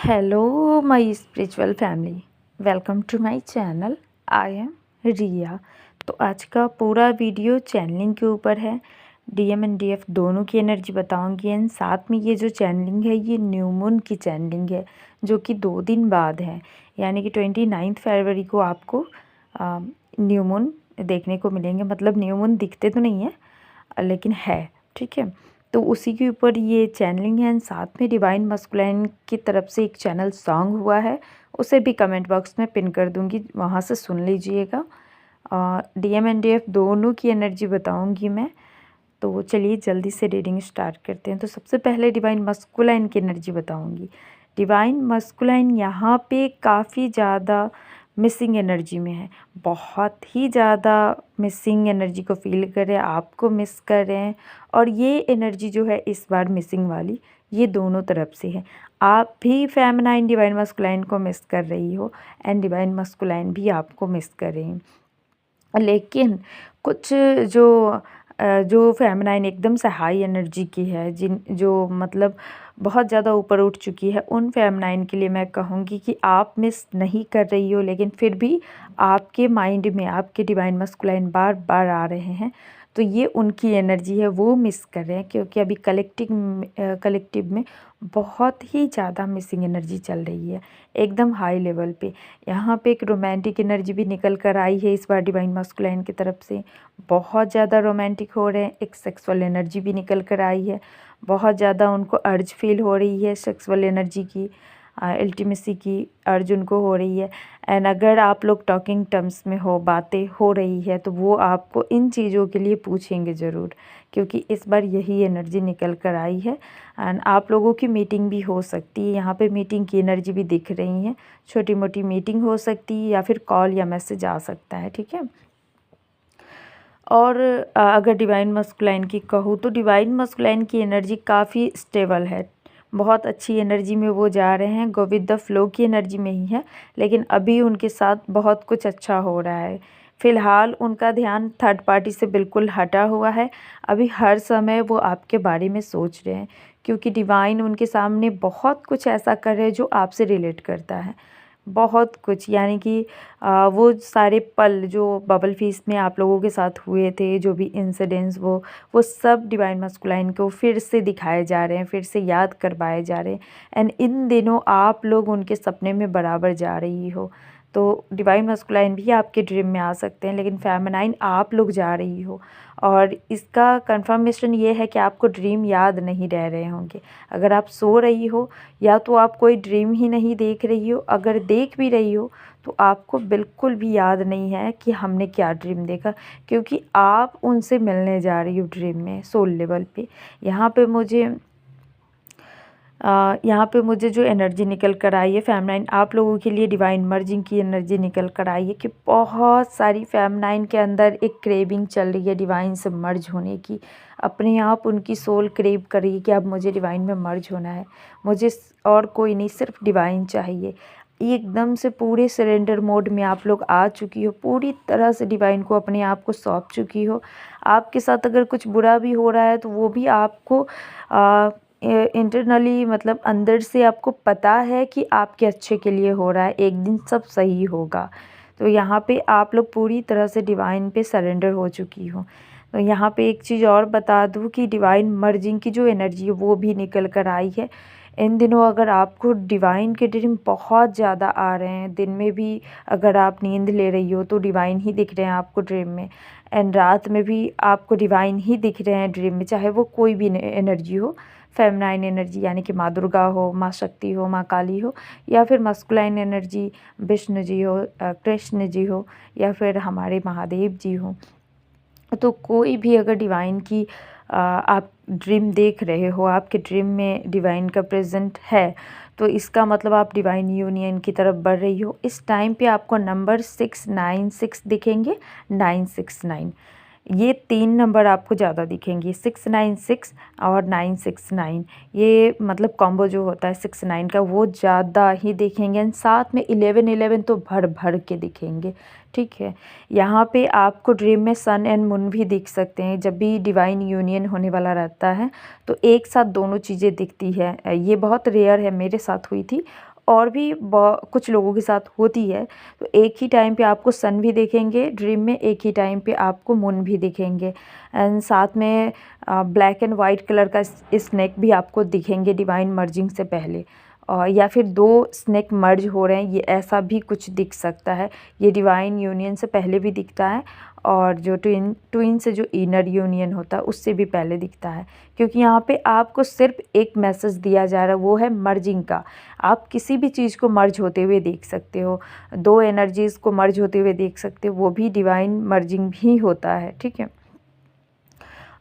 Hello my spiritual family, welcome to my channel. I am Riya. तो आज का पूरा वीडियो चैनलिंग के ऊपर है। डीएम एंड डीएफ दोनों की एनर्जी बताऊंगी एंड साथ में ये जो चैनलिंग है ये न्यू मून की चैनलिंग है जो कि 2 दिन बाद है, यानी कि 29 फरवरी को आपको न्यू मून देखने को मिलेंगे। मतलब न्यू मून दिखते तो नहीं है लेकिन है, ठीक है। तो उसी के ऊपर ये चैनलिंग है एंड साथ में डिवाइन मस्कुलाइन की तरफ से एक चैनल सॉन्ग हुआ है, उसे भी कमेंट बॉक्स में पिन कर दूंगी, वहाँ से सुन लीजिएगा। डीएम एंड डीएफ दोनों की एनर्जी बताऊंगी मैं। तो चलिए जल्दी से रीडिंग स्टार्ट करते हैं। तो सबसे पहले डिवाइन मस्कुलाइन की एनर्जी बताऊंगी। डिवाइन मस्कुलाइन यहाँ पे काफ़ी ज़्यादा मिसिंग एनर्जी में है, बहुत ही ज़्यादा मिसिंग एनर्जी को फील कर रहे हैं, आपको मिस कर रहे हैं। और ये एनर्जी जो है इस बार मिसिंग वाली ये दोनों तरफ से है। आप भी फेमिनाइन डिवाइन मस्कुलाइन को मिस कर रही हो एंड डिवाइन मस्कुलाइन भी आपको मिस कर रही हैं। लेकिन कुछ जो फेमिनाइन एकदम से हाई एनर्जी की है, जो मतलब बहुत ज़्यादा ऊपर उठ चुकी है, उन फेमिनाइन के लिए मैं कहूँगी कि आप मिस नहीं कर रही हो, लेकिन फिर भी आपके माइंड में आपके डिवाइन मस्कुलाइन बार बार आ रहे हैं। तो ये उनकी एनर्जी है, वो मिस कर रहे हैं क्योंकि अभी कलेक्टिव में बहुत ही ज़्यादा मिसिंग एनर्जी चल रही है एकदम हाई लेवल पे। यहाँ पे एक रोमांटिक एनर्जी भी निकल कर आई है इस बार डिवाइन मस्कुलाइन की तरफ से, बहुत ज़्यादा रोमांटिक हो रहे हैं। एक सेक्सुअल एनर्जी भी निकल कर आई है, बहुत ज़्यादा उनको अर्ज फील हो रही है सेक्सुअल एनर्जी की, अल्टीमेसी की अर्ज उनको हो रही है। एंड अगर आप लोग टॉकिंग टर्म्स में हो, बातें हो रही है, तो वो आपको इन चीज़ों के लिए पूछेंगे ज़रूर, क्योंकि इस बार यही एनर्जी निकल कर आई है। एंड आप लोगों की मीटिंग भी हो सकती है, यहाँ पे मीटिंग की एनर्जी भी दिख रही है। छोटी मोटी मीटिंग हो सकती है या फिर कॉल या मैसेज आ सकता है, ठीक है। और अगर डिवाइन मस्कुलाइन की कहूँ तो डिवाइन मस्कुलाइन की एनर्जी काफ़ी स्टेबल है, बहुत अच्छी एनर्जी में वो जा रहे हैं, गो विद द फ्लो की एनर्जी में ही है। लेकिन अभी उनके साथ बहुत कुछ अच्छा हो रहा है। फ़िलहाल उनका ध्यान थर्ड पार्टी से बिल्कुल हटा हुआ है। अभी हर समय वो आपके बारे में सोच रहे हैं, क्योंकि डिवाइन उनके सामने बहुत कुछ ऐसा कर रहे हैं जो आपसे रिलेट करता है, बहुत कुछ। यानी कि वो सारे पल जो बबल फीस्ट में आप लोगों के साथ हुए थे, जो भी इंसिडेंट्स, वो सब डिवाइन मस्कुलाइन को फिर से दिखाए जा रहे हैं, फिर से याद करवाए जा रहे हैं। एंड इन दिनों आप लोग उनके सपने में बराबर जा रही हो। तो डिवाइन मस्कुलाइन भी आपके ड्रीम में आ सकते हैं, लेकिन फेमिनाइन आप लोग जा रही हो। और इसका कंफर्मेशन ये है कि आपको ड्रीम याद नहीं रह रहे होंगे। अगर आप सो रही हो या तो आप कोई ड्रीम ही नहीं देख रही हो, अगर देख भी रही हो तो आपको बिल्कुल भी याद नहीं है कि हमने क्या ड्रीम देखा, क्योंकि आप उनसे मिलने जा रही हो ड्रीम में सोल लेवल पे। यहाँ पे मुझे जो एनर्जी निकल कर आई है फेमिनाइन आप लोगों के लिए, डिवाइन मर्जिंग की एनर्जी निकल कर आई है कि बहुत सारी फेमिनाइन के अंदर एक क्रेविंग चल रही है डिवाइन से मर्ज होने की। अपने आप उनकी सोल क्रेव कर रही है कि अब मुझे डिवाइन में मर्ज होना है, मुझे और कोई नहीं, सिर्फ डिवाइन चाहिए। एकदम से पूरे सरेंडर मोड में आप लोग आ चुकी हो, पूरी तरह से डिवाइन को अपने आप को सौंप चुकी हो। आपके साथ अगर कुछ बुरा भी हो रहा है तो वो भी आपको इंटरनली, मतलब अंदर से आपको पता है कि आपके अच्छे के लिए हो रहा है, एक दिन सब सही होगा। तो यहाँ पे आप लोग पूरी तरह से डिवाइन पे सरेंडर हो चुकी हो। तो यहाँ पे एक चीज़ और बता दूँ कि डिवाइन मर्जिंग की जो एनर्जी है वो भी निकल कर आई है इन दिनों। अगर आपको डिवाइन के ड्रीम बहुत ज़्यादा आ रहे हैं, दिन में भी अगर आप नींद ले रही हो तो डिवाइन ही दिख रहे हैं आपको ड्रीम में, एंड रात में भी आपको डिवाइन ही दिख रहे हैं ड्रीम में, चाहे वो कोई भी एनर्जी हो। फेमिनाइन एनर्जी यानी कि माँ दुर्गा हो, माँ शक्ति हो, माँ काली हो, या फिर मस्कुलाइन एनर्जी विष्णु जी हो, कृष्ण जी हो, या फिर हमारे महादेव जी हो। तो कोई भी अगर डिवाइन की आप ड्रीम देख रहे हो, आपके ड्रीम में डिवाइन का प्रेजेंट है, तो इसका मतलब आप डिवाइन यूनियन की तरफ बढ़ रही हो। इस टाइम पे आपको नंबर 696 दिखेंगे, 969, ये 3 नंबर आपको ज़्यादा दिखेंगे, 696 और 969। ये मतलब कॉम्बो जो होता है 6 9 का, वो ज़्यादा ही दिखेंगे। एंड साथ में 11 तो भर भर के दिखेंगे, ठीक है। यहाँ पे आपको ड्रीम में सन एंड मून भी दिख सकते हैं। जब भी डिवाइन यूनियन होने वाला रहता है तो एक साथ दोनों चीज़ें दिखती है, ये बहुत रेयर है, मेरे साथ हुई थी और भी कुछ लोगों के साथ होती है। तो एक ही टाइम पे आपको सन भी दिखेंगे ड्रीम में, एक ही टाइम पे आपको मून भी दिखेंगे, एंड साथ में ब्लैक एंड वाइट कलर का स्नेक भी आपको दिखेंगे डिवाइन मर्जिंग से पहले। या फिर 2 स्नेक मर्ज हो रहे हैं, ये ऐसा भी कुछ दिख सकता है। ये डिवाइन यूनियन से पहले भी दिखता है, और जो ट्विन से जो इनर यूनियन होता है उससे भी पहले दिखता है। क्योंकि यहाँ पे आपको सिर्फ एक मैसेज दिया जा रहा है, वो है मर्जिंग का। आप किसी भी चीज़ को मर्ज होते हुए देख सकते हो, 2 एनर्जीज़ को मर्ज होते हुए देख सकते हो, वो भी डिवाइन मर्जिंग भी होता है, ठीक है।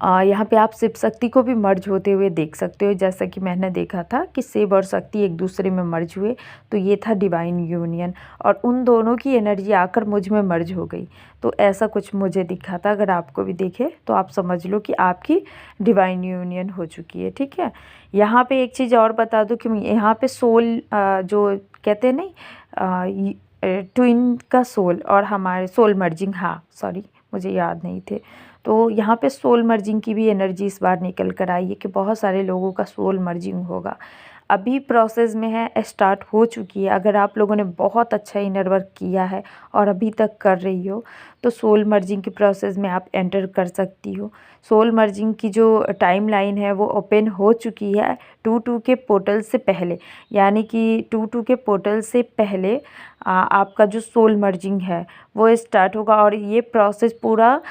यहाँ पे आप शिव शक्ति को भी मर्ज होते हुए देख सकते हो, जैसा कि मैंने देखा था कि शिव और शक्ति एक दूसरे में मर्ज हुए, तो ये था डिवाइन यूनियन, और उन दोनों की एनर्जी आकर मुझ में मर्ज हो गई। तो ऐसा कुछ मुझे दिखा था। अगर आपको भी दिखे तो आप समझ लो कि आपकी डिवाइन यूनियन हो चुकी है, ठीक है। यहाँ पे एक चीज़ और बता दूँ कि यहाँ पे सोल जो कहते हैं नहीं, ट्विन का सोल और हमारे सोल मर्जिंग, हाँ सॉरी मुझे याद नहीं थे। तो यहाँ पे सोल मर्जिंग की भी एनर्जी इस बार निकल कर आई है कि बहुत सारे लोगों का सोल मर्जिंग होगा। अभी प्रोसेस में है, स्टार्ट हो चुकी है। अगर आप लोगों ने बहुत अच्छा इनर वर्क किया है और अभी तक कर रही हो, तो सोल मर्जिंग की प्रोसेस में आप एंटर कर सकती हो। सोल मर्जिंग की जो टाइमलाइन है वो ओपन हो चुकी है 2-2 के पोर्टल से पहले, यानी कि 2-2 के पोर्टल से पहले आपका जो सोल मर्जिंग है वो स्टार्ट होगा, और ये प्रोसेस पूरा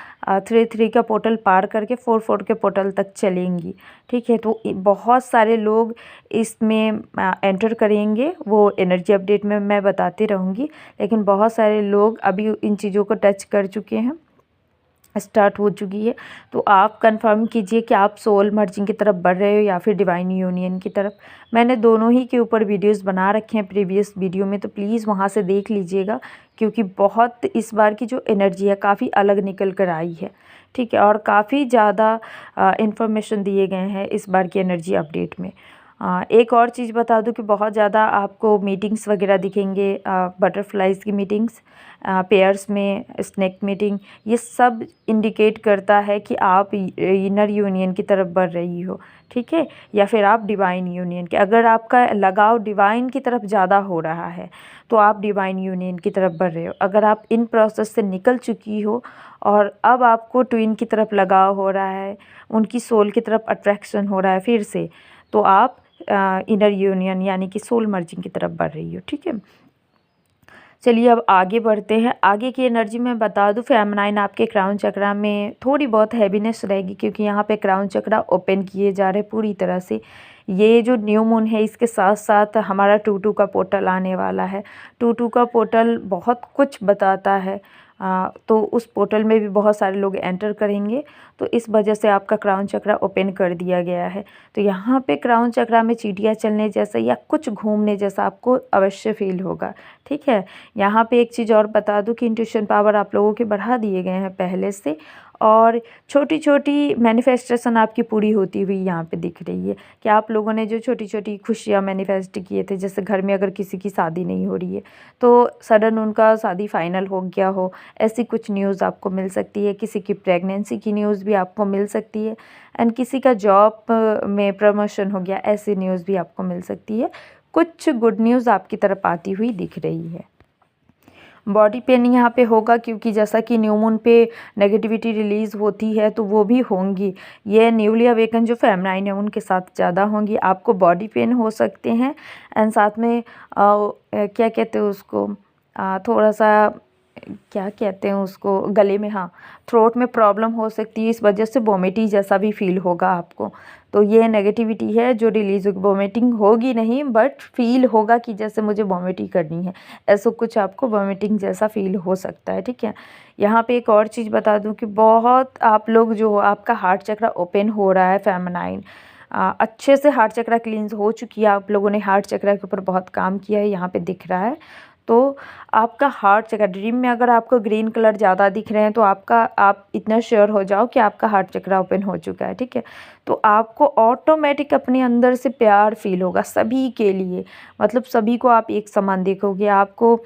3-3 का पोर्टल पार करके 4-4 के पोर्टल तक चलेंगी, ठीक है। तो बहुत सारे लोग इसमें एंटर करेंगे, वो एनर्जी अपडेट में मैं बताती रहूँगी, लेकिन बहुत सारे लोग अभी इन चीज़ों को टच कर चुके हैं, स्टार्ट हो चुकी है। तो आप कंफर्म कीजिए कि आप सोल मर्जिंग की तरफ बढ़ रहे हो या फिर डिवाइन यूनियन की तरफ। मैंने दोनों ही के ऊपर वीडियोस बना रखे हैं प्रीवियस वीडियो में, तो प्लीज़ वहाँ से देख लीजिएगा, क्योंकि बहुत इस बार की जो एनर्जी है काफ़ी अलग निकल कर आई है, ठीक है। और काफ़ी ज़्यादा इन्फॉर्मेशन दिए गए हैं इस बार की एनर्जी अपडेट में। एक और चीज़ बता दूं कि बहुत ज़्यादा आपको मीटिंग्स वगैरह दिखेंगे, बटरफ्लाइज़ की मीटिंग्स, पेयर्स में स्नेक मीटिंग, ये सब इंडिकेट करता है कि आप इनर यूनियन की तरफ बढ़ रही हो, ठीक है, या फिर आप डिवाइन यूनियन के। अगर आपका लगाव डिवाइन की तरफ ज़्यादा हो रहा है तो आप डिवाइन यूनियन की तरफ बढ़ रहे हो। अगर आप इन प्रोसेस से निकल चुकी हो और अब आपको ट्विन की तरफ लगाव हो रहा है, उनकी सोल की तरफ अट्रैक्शन हो रहा है फिर से, तो आप इनर यूनियन यानी कि सोल मर्जिंग की तरफ बढ़ रही हो, ठीक है। चलिए अब आगे बढ़ते हैं। आगे की एनर्जी में बता दूं, फेमिनाइन आपके क्राउन चक्रा में थोड़ी बहुत हैवीनेस रहेगी, क्योंकि यहाँ पे क्राउन चक्रा ओपन किए जा रहे हैं पूरी तरह से। ये जो न्यू मून है इसके साथ साथ हमारा 2-2 का पोर्टल आने वाला है। 2-2 का पोर्टल बहुत कुछ बताता है, तो उस पोर्टल में भी बहुत सारे लोग एंटर करेंगे, तो इस वजह से आपका क्राउन चक्रा ओपन कर दिया गया है। तो यहाँ पे क्राउन चक्रा में चींटियाँ चलने जैसा या कुछ घूमने जैसा आपको अवश्य फील होगा, ठीक है। यहाँ पे एक चीज़ और बता दूँ कि इंट्यूशन पावर आप लोगों के बढ़ा दिए गए हैं पहले से, और छोटी छोटी मैनिफेस्टेशन आपकी पूरी होती हुई यहाँ पे दिख रही है कि आप लोगों ने जो छोटी छोटी खुशियाँ मैनिफेस्ट किए थे, जैसे घर में अगर किसी की शादी नहीं हो रही है तो सडन उनका शादी फाइनल हो गया हो, ऐसी कुछ न्यूज़ आपको मिल सकती है। किसी की प्रेगनेंसी की न्यूज़ भी आपको मिल सकती है, एंड किसी का जॉब में प्रमोशन हो गया, ऐसी न्यूज़ भी आपको मिल सकती है। कुछ गुड न्यूज़ आपकी तरफ आती हुई दिख रही है। बॉडी पेन यहाँ पे होगा, क्योंकि जैसा कि न्यू मून पे नेगेटिविटी रिलीज़ होती है तो वो भी होंगी। ये न्यूली अवेकन जो फेमिनाइन है उनके साथ ज़्यादा होंगी। आपको बॉडी पेन हो सकते हैं, एंड साथ में क्या कहते हैं उसको, थोड़ा सा क्या कहते हैं उसको, गले में, हाँ थ्रोट में प्रॉब्लम हो सकती है। इस वजह से वोमिटिंग जैसा भी फील होगा आपको। तो ये नेगेटिविटी है जो रिलीज़ होगी। वोमिटिंग होगी नहीं, बट फील होगा कि जैसे मुझे वोमिटिंग करनी है, ऐसा कुछ आपको वोमिटिंग जैसा फील हो सकता है, ठीक है। यहाँ पे एक और चीज़ बता दूँ कि बहुत आप लोग जो आपका हार्ट चक्र ओपन हो रहा है फेमिनाइन, अच्छे से हार्ट चक्र क्लींस हो चुकी है। आप लोगों ने हार्ट चक्र के ऊपर बहुत काम किया है, यहाँ पे दिख रहा है। तो आपका हार्ट चक्र ड्रीम में अगर आपको ग्रीन कलर ज़्यादा दिख रहे हैं तो आप इतना श्योर हो जाओ कि आपका हार्ट चक्र ओपन हो चुका है, ठीक है। तो आपको ऑटोमेटिक अपने अंदर से प्यार फील होगा सभी के लिए, मतलब सभी को आप एक समान देखोगे। आपको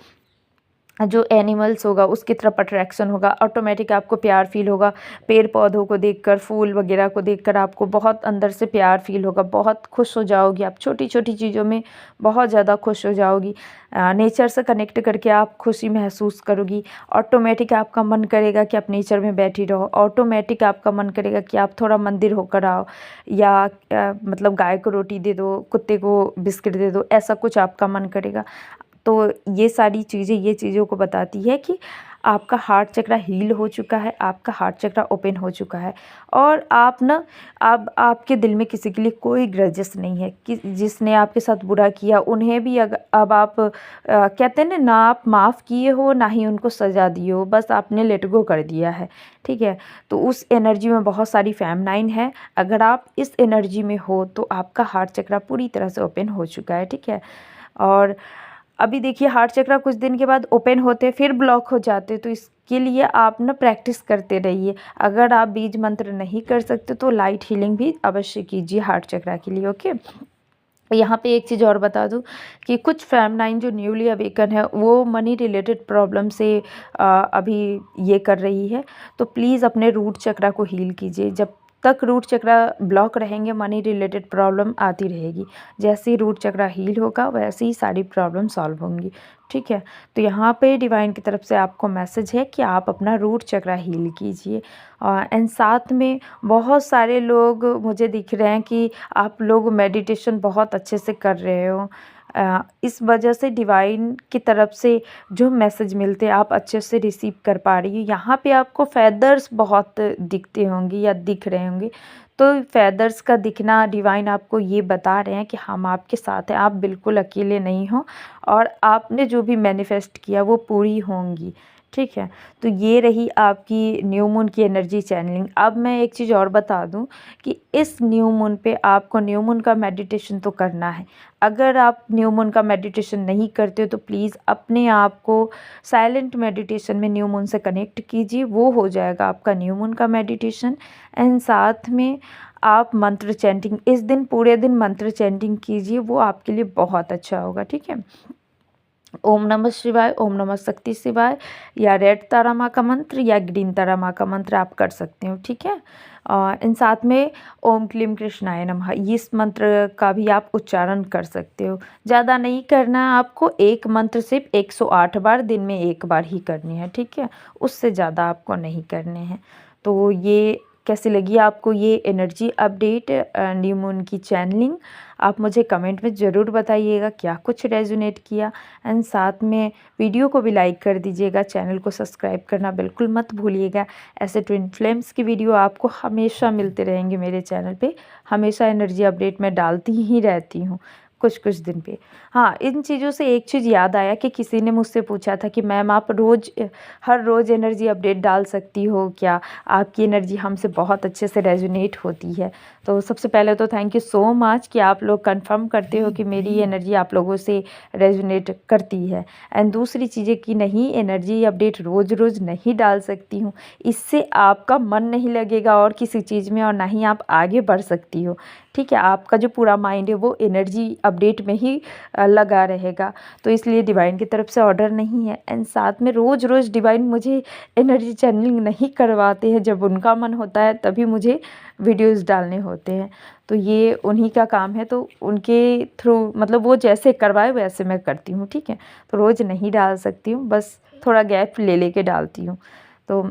जो एनिमल्स होगा उसकी तरफ अट्रैक्शन होगा, ऑटोमेटिक आपको प्यार फील होगा। पेड़ पौधों को देखकर, फूल वगैरह को देखकर आपको बहुत अंदर से प्यार फील होगा, बहुत खुश हो जाओगी आप, छोटी छोटी चीज़ों में बहुत ज़्यादा खुश हो जाओगी। नेचर से कनेक्ट करके आप खुशी महसूस करोगी। ऑटोमेटिक आपका मन करेगा कि आप नेचर में बैठी रहो, ऑटोमेटिक आपका मन करेगा कि आप थोड़ा मंदिर होकर आओ, या मतलब गाय को रोटी दे दो, कुत्ते को बिस्किट दे दो, ऐसा कुछ आपका मन करेगा। तो ये सारी चीज़ें ये चीज़ों को बताती है कि आपका हार्ट चक्रा हील हो चुका है, आपका हार्ट चक्रा ओपन हो चुका है। और आप ना, अब आपके दिल में किसी के लिए कोई ग्रजेस नहीं है कि जिसने आपके साथ बुरा किया उन्हें भी अब आप कहते हैं ना आप माफ़ किए हो ना ही उनको सज़ा दिए हो, बस आपने लेट गो कर दिया है। ठीक है, तो उस एनर्जी में बहुत सारी फेमनाइन है। अगर आप इस एनर्जी में हो तो आपका हार्ट चक्रा पूरी तरह से ओपन हो चुका है। ठीक है, और अभी देखिए हार्ट चक्रा कुछ दिन के बाद ओपन होते फिर ब्लॉक हो जाते, तो इसके लिए आप ना प्रैक्टिस करते रहिए। अगर आप बीज मंत्र नहीं कर सकते तो लाइट हीलिंग भी अवश्य कीजिए हार्ट चक्रा के लिए। ओके, यहाँ पे एक चीज़ और बता दूँ कि कुछ फेमनाइन जो न्यूली अवेकन है वो मनी रिलेटेड प्रॉब्लम से अभी ये कर रही है, तो प्लीज़ अपने रूट चक्रा को हील कीजिए। जब तक रूट चक्रा ब्लॉक रहेंगे मनी रिलेटेड प्रॉब्लम आती रहेगी। जैसे ही रूट चक्रा हील होगा वैसे ही सारी प्रॉब्लम सॉल्व होंगी। ठीक है, तो यहाँ पे डिवाइन की तरफ से आपको मैसेज है कि आप अपना रूट चक्रा हील कीजिए। एंड साथ में बहुत सारे लोग मुझे दिख रहे हैं कि आप लोग मेडिटेशन बहुत अच्छे से कर रहे हो। इस वजह से डिवाइन की तरफ से जो मैसेज मिलते हैं आप अच्छे से रिसीव कर पा रही हो। यहाँ पे आपको फैदर्स बहुत दिखते होंगे या दिख रहे होंगे, तो फैदर्स का दिखना डिवाइन आपको ये बता रहे हैं कि हम आपके साथ हैं, आप बिल्कुल अकेले नहीं हो और आपने जो भी मैनिफेस्ट किया वो पूरी होंगी। ठीक है, तो ये रही आपकी न्यू मून की एनर्जी चैनलिंग। अब मैं एक चीज़ और बता दूं कि इस न्यू मून पे आपको न्यू मून का मेडिटेशन तो करना है। अगर आप न्यू मून का मेडिटेशन नहीं करते हो तो प्लीज़ अपने आप को साइलेंट मेडिटेशन में न्यू मून से कनेक्ट कीजिए, वो हो जाएगा आपका न्यू मून का मेडिटेशन। एंड साथ में आप मंत्र चैंटिंग इस दिन पूरे दिन मंत्र चैंटिंग कीजिए, वो आपके लिए बहुत अच्छा होगा। ठीक है, ओम नमः शिवाय, ओम नमः शक्ति शिवाय, या रेड तारा माँ का मंत्र या ग्रीन तारा माँ का मंत्र आप कर सकते हो। ठीक है, इन साथ में ओम क्लीम कृष्णाय नमः इस मंत्र का भी आप उच्चारण कर सकते हो। ज़्यादा नहीं करना है आपको, एक मंत्र सिर्फ 108 बार दिन में एक बार ही करनी है। ठीक है, उससे ज़्यादा आपको नहीं करने हैं। तो ये कैसी लगी आपको ये एनर्जी अपडेट न्यू मून की चैनलिंग, आप मुझे कमेंट में ज़रूर बताइएगा क्या कुछ रेजोनेट किया। एंड साथ में वीडियो को भी लाइक कर दीजिएगा, चैनल को सब्सक्राइब करना बिल्कुल मत भूलिएगा। ऐसे ट्विन फ्लेम्स की वीडियो आपको हमेशा मिलते रहेंगे मेरे चैनल पे, हमेशा एनर्जी अपडेट मैं डालती ही रहती हूँ कुछ कुछ दिन पे। हाँ, इन चीज़ों से एक चीज़ याद आया कि किसी ने मुझसे पूछा था कि मैम आप हर रोज़ एनर्जी अपडेट डाल सकती हो क्या, आपकी एनर्जी हमसे बहुत अच्छे से रेजोनेट होती है। तो सबसे पहले तो थैंक यू सो मच कि आप लोग कंफर्म करते हो कि मेरी एनर्जी आप लोगों से रेजोनेट करती है। एंड दूसरी चीज़ें कि नहीं, एनर्जी अपडेट रोज़ रोज़ नहीं डाल सकती हूँ, इससे आपका मन नहीं लगेगा और किसी चीज़ में, और ना ही आप आगे बढ़ सकती हो। ठीक है, आपका जो पूरा माइंड है वो एनर्जी अपडेट में ही लगा रहेगा, तो इसलिए डिवाइन की तरफ से ऑर्डर नहीं है। एंड साथ में रोज़ रोज़ डिवाइन मुझे एनर्जी चैनलिंग नहीं करवाते हैं, जब उनका मन होता है तभी मुझे वीडियोस डालने होते हैं, तो ये उन्हीं का काम है, तो उनके थ्रू मतलब वो जैसे करवाए वैसे मैं करती हूँ। ठीक है, तो रोज़ नहीं डाल सकती हूँ, बस थोड़ा गैप ले लेके डालती हूँ। तो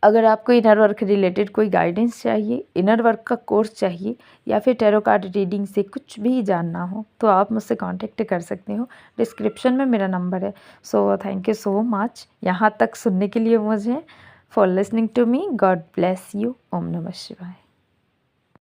अगर आपको इनर वर्क रिलेटेड कोई गाइडेंस चाहिए, इनर वर्क का कोर्स चाहिए, या फिर टैरो कार्ड रीडिंग से कुछ भी जानना हो तो आप मुझसे कांटेक्ट कर सकते हो, डिस्क्रिप्शन में मेरा नंबर है। So thank you so much यहाँ तक सुनने के लिए मुझे, for listening to me. God bless you. ओम नमः शिवाय।